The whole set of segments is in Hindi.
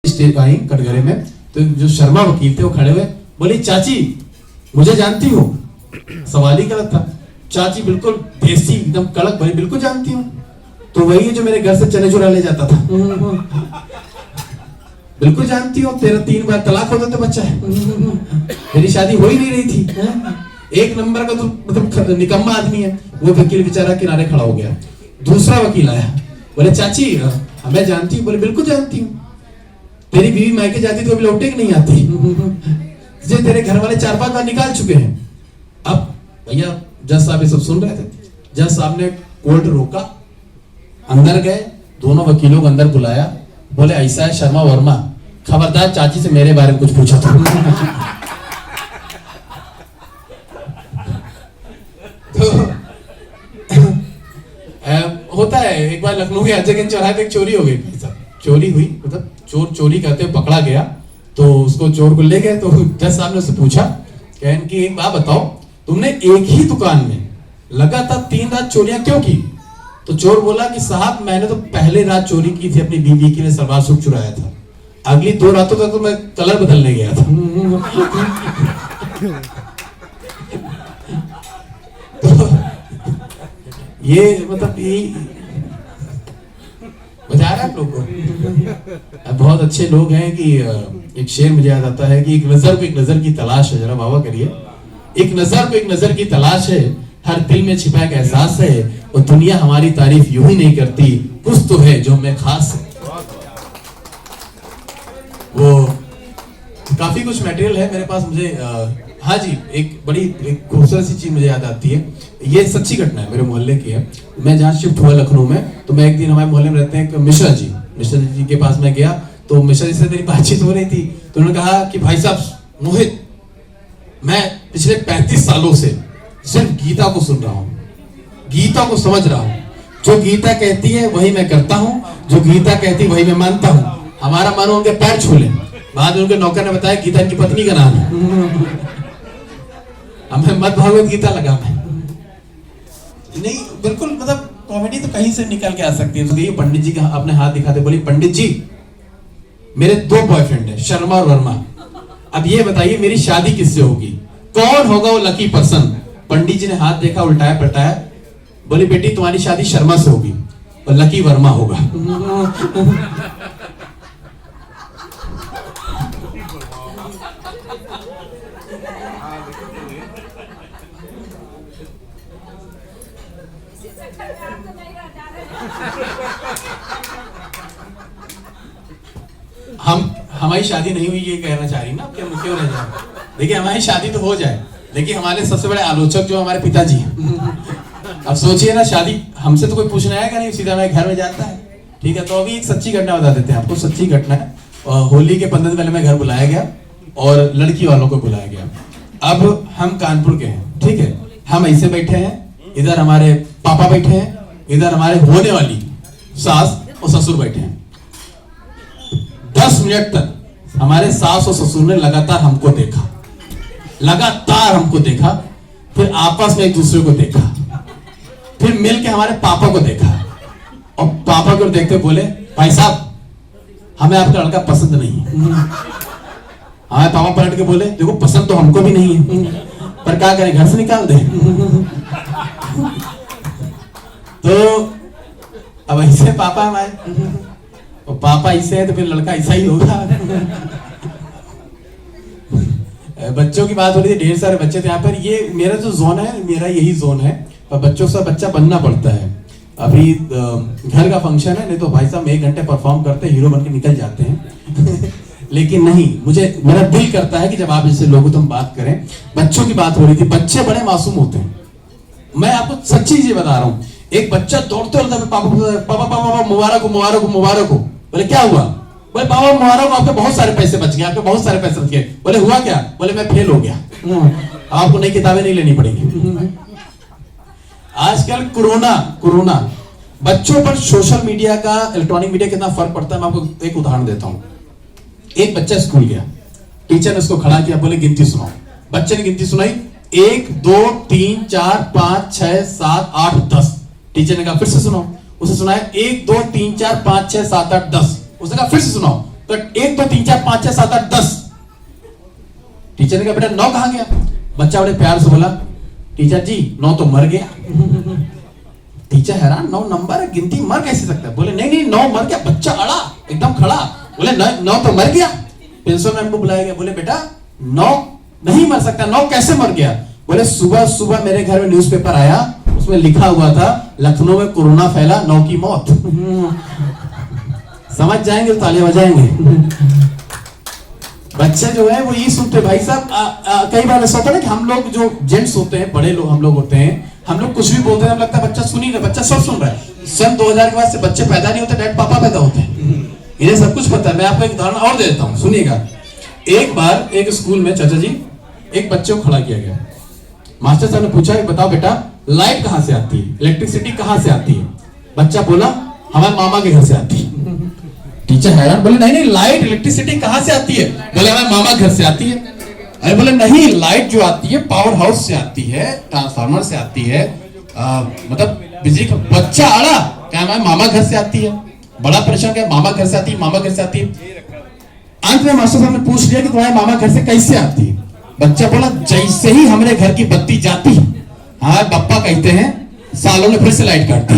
स्टेज आई कटघरे में, तो जो शर्मा वकील थे वो खड़े हुए, बोली चाची मुझे जानती हो? सवाल ही गलत था। चाची बिल्कुल देसी एकदम कड़क भरी, बिल्कुल जानती हूँ, तो वही है जो मेरे घर से चने चुरा ले जाता था। बिल्कुल जानती हो, तेरा 3 बार तलाक होता तो बच्चा है, मेरी शादी हो ही नहीं रही थी। एक नंबर का तो मतलब निकम्मा आदमी है। वो वकील बेचारा किनारे खड़ा हो गया। दूसरा वकील आया, बोले चाची मैं जानती हूँ? बोले बिल्कुल जानती हूँ, तेरी बीवी मायके जाती तो अभी लौटे की नहीं आती, तुझे तेरे घर वाले 4-5 बार निकाल चुके हैं। अब भैया जज साहब ये सब सुन रहे थे। जज साहब ने कोर्ट रोका, अंदर गए, दोनों वकीलों को अंदर बुलाया, बोले ऐसा है शर्मा वर्मा, खबरदार चाची से मेरे बारे में कुछ पूछा था। तो होता है, एक बार लखनऊ के अजयगंज चौराहे पे एक चोरी हो गई, चोरी हुई, मतलब चोर चोरी करते हुए पकड़ा गया, तो उसको चोर को ले गए। तो जज साहब ने उससे पूछा कि एक बात बताओ, तुमने एक ही दुकान में लगातार 3 रात चोरियां क्यों की? तो चोर बोला कि साहब मैंने तो पहले रात चोरी की थी, अपनी बीवी के लिए सलवार सूट चुराया था, अगली 2 रातों तक तो मैं कलर बदलने गया था। तो ये मतलब यही बता रहा है आप लोग को। बहुत अच्छे लोग हैं कि एक शेर मुझे याद आता है कि एक नजर को एक नजर की तलाश है, जरा बाबा करिए। एक नजर को एक नजर की तलाश है, हर दिल में छिपा एक एहसास है, और दुनिया हमारी तारीफ यूं ही नहीं करती, कुछ तो है जो हमें खास है। वो काफी कुछ मटेरियल है मेरे पास। मुझे हाँ जी, एक बड़ी एक खूबसूरत सी चीज मुझे याद आती है, ये सच्ची घटना है, मेरे मोहल्ले की है। मैं जहाँ शिफ्ट हुआ लखनऊ में, तो मैं एक दिन, हमारे मोहल्ले में रहते हैं मिश्रा जी के पास मैं गया, तो मिश्रा जी से मेरी बातचीत हो रही थी, तो उन्होंने कहा कि भाई साहब मोहित, मैं पिछले 35 सालों से सिर्फ गीता को सुन रहा हूँ, गीता को समझ रहा हूँ, जो गीता कहती है वही मैं करता हूँ, जो गीता कहती है वही मैं मानता हूँ। हमारा मन उनके पैर छू ले। बाद में उनके नौकर ने बताया गीता इनकी पत्नी का नाम है। हमें मत भागवत गीता लगा मैं नहीं, बिल्कुल मतलब कॉमेडी तो कहीं से निकल के आ सकती है। तो ये पंडित जी का अपने हाथ दिखाते बोली, पंडित जी मेरे 2 बॉयफ्रेंड है, शर्मा और वर्मा, अब ये बताइए मेरी शादी किससे होगी, कौन होगा वो लकी पर्सन? पंडित जी ने हाथ देखा, उल्टाया पलटाया, बोली बेटी तुम्हारी शादी शर्मा से होगी और लकी वर्मा होगा। हमारी शादी नहीं हुई ये कहना चाह रही ना, क्या क्यों रह जाए? देखिए हमारी शादी तो हो जाए, लेकिन हमारे सबसे बड़े आलोचक जो हमारे पिताजी हैं। अब सोचिए ना, शादी हमसे तो कोई पूछने आएगा नहीं, सीधा हमारे घर में जाता है। ठीक है, तो अभी एक सच्ची घटना बता देते हैं आपको। सच्ची घटना है, होली के 15 दिन पहले मैं घर बुलाया गया और लड़की वालों को बुलाया गया। अब हम कानपुर के हैं, ठीक है, हम ऐसे बैठे हैं, इधर हमारे पापा बैठे हैं, इधर हमारे होने वाली सास और ससुर बैठे हैं। 10 मिनट तक हमारे सास और ससुर ने लगातार हमको देखा, फिर आपस में एक दूसरे को देखा, फिर मिल के हमारे पापा को देखा, और पापा को देखते बोले, भाई साहब हमें आपका लड़का पसंद नहीं है। हमारे पापा पलट के बोले, देखो पसंद तो हमको भी नहीं है, पर क्या करें, घर से निकाल दे। तो अब ऐसे पापा हमारे, और पापा ऐसे है तो फिर लड़का ऐसा ही होगा। बच्चों की बात हो रही थी, ढेर सारे बच्चे थे यहाँ पर। ये मेरा जो जोन है, मेरा यही जोन है, पर बच्चों से बच्चा बनना पड़ता है। अभी घर का फंक्शन है, नहीं तो भाई साहब 1 घंटे परफॉर्म करते हीरो बन के निकल जाते हैं। लेकिन नहीं, मेरा दिल करता है कि जब आप इससे लोगों तो हम बात करें। बच्चों की बात हो रही थी, बच्चे बड़े मासूम होते हैं। मैं आपको सच्ची चीज बता रहा हूँ, एक बच्चा दौड़ते होता है, पापा मुबारक हो। बोले क्या हुआ? बोले पापा मुबारक, आपके बहुत सारे पैसे बच गए, आपके बहुत सारे पैसे बच गए। बोले हुआ क्या? बोले मैं फेल हो गया, आपको नई किताबें नहीं लेनी पड़ेगी। आजकल कोरोना बच्चों पर सोशल मीडिया का, इलेक्ट्रॉनिक मीडिया कितना फर्क पड़ता है, मैं आपको एक उदाहरण देता हूं। एक बच्चा स्कूल गया, टीचर ने उसको खड़ा किया, बोले गिनती सुनाओ। बच्चे ने गिनती सुनाई, 1 2 3 4 5 6 7 8 10। टीचर ने कहा फिर से सुनाओ। उसे सुनाया 1 2 3 4 5 6 7 8 10। उसने कहा फिर से सुनाओ। तो 1 2 3 4 5 6 7 8 10। टीचर ने कहा बेटा 9 कहां गया? बच्चा बड़े प्यार से बोला टीचर जी 9 तो मर गया। टीचर हैरान, 9 नंबर है, गिनती मर कैसे सकता है? बोले नहीं नहीं 9 मर गया। बच्चा अड़ा एकदम खड़ा, बोले 9 तो मर गया। प्रिंसिपल मैम को बुलाया गया, बोले बेटा 9 नहीं मर सकता, 9 कैसे मर गया? बोले सुबह सुबह मेरे घर में न्यूज़पेपर आया, उसमें लिखा हुआ था लखनऊ में कोरोना फैला, 9 की मौत। समझ जाएंगे तो तालियां बजाएंगे। बच्चे जो है वो ये सुनते भाई साहब। कई बार ऐसा होता है ना कि हम लोग जो जेंट्स होते हैं, बड़े लोग हम लोग होते हैं, हम लोग कुछ भी बोलते हैं, हम लगता है बच्चा सुन ही रहा, बच्चा सब सुन रहा है। सन 2000 के बाद से बच्चे पैदा नहीं होते, डैड पापा पैदा होते हैं, इन्हें सब कुछ पता है। मैं आपको एक उदाहरण और दे देता हूँ, सुनिएगा। एक बार एक स्कूल में चाचा जी एक बच्चे को खड़ा किया गया। मास्टर साहब ने पूछा बताओ बेटा लाइट कहां से आती है, इलेक्ट्रिसिटी कहां से आती है? बच्चा बोला हमारे मामा के घर से आती है। टीचर हैरान, बोले नहीं नहीं लाइट इलेक्ट्रिसिटी कहां से आती है? बोले हमारे मामा घर से आती है। अरे बोले नहीं, लाइट जो आती है पावर हाउस से आती है, ट्रांसफार्मर से आती है, मतलब बिजली का। बच्चा अड़ा, क्या हमारे मामा घर से आती है? बड़ा परेशान, क्या मामा घर से आती है, मामा घर से आती है। अंत में मास्टर साहब ने पूछ लिया कि तुम्हारे मामा घर से कैसे आती है? बच्चा बोला जैसे ही हमारे घर की बत्ती जाती है, हाँ पप्पा कहते हैं सालों में फिर से लाइट काटती।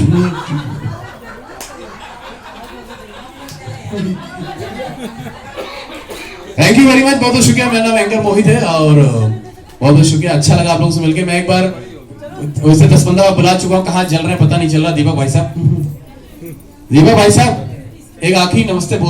थैंक यू वेरी मच, बहुत बहुत शुक्रिया। मेरा नाम एंकर मोहित है और बहुत बहुत शुक्रिया, अच्छा लगा आप लोगों से मिलकर। मैं एक बार वैसे 10-15 बार बुला चुका हूँ, कहाँ जल रहे हैं पता नहीं चल रहा। दीपक भाई साहब, दीपक भाई साहब एक आखिरी नमस्ते बोल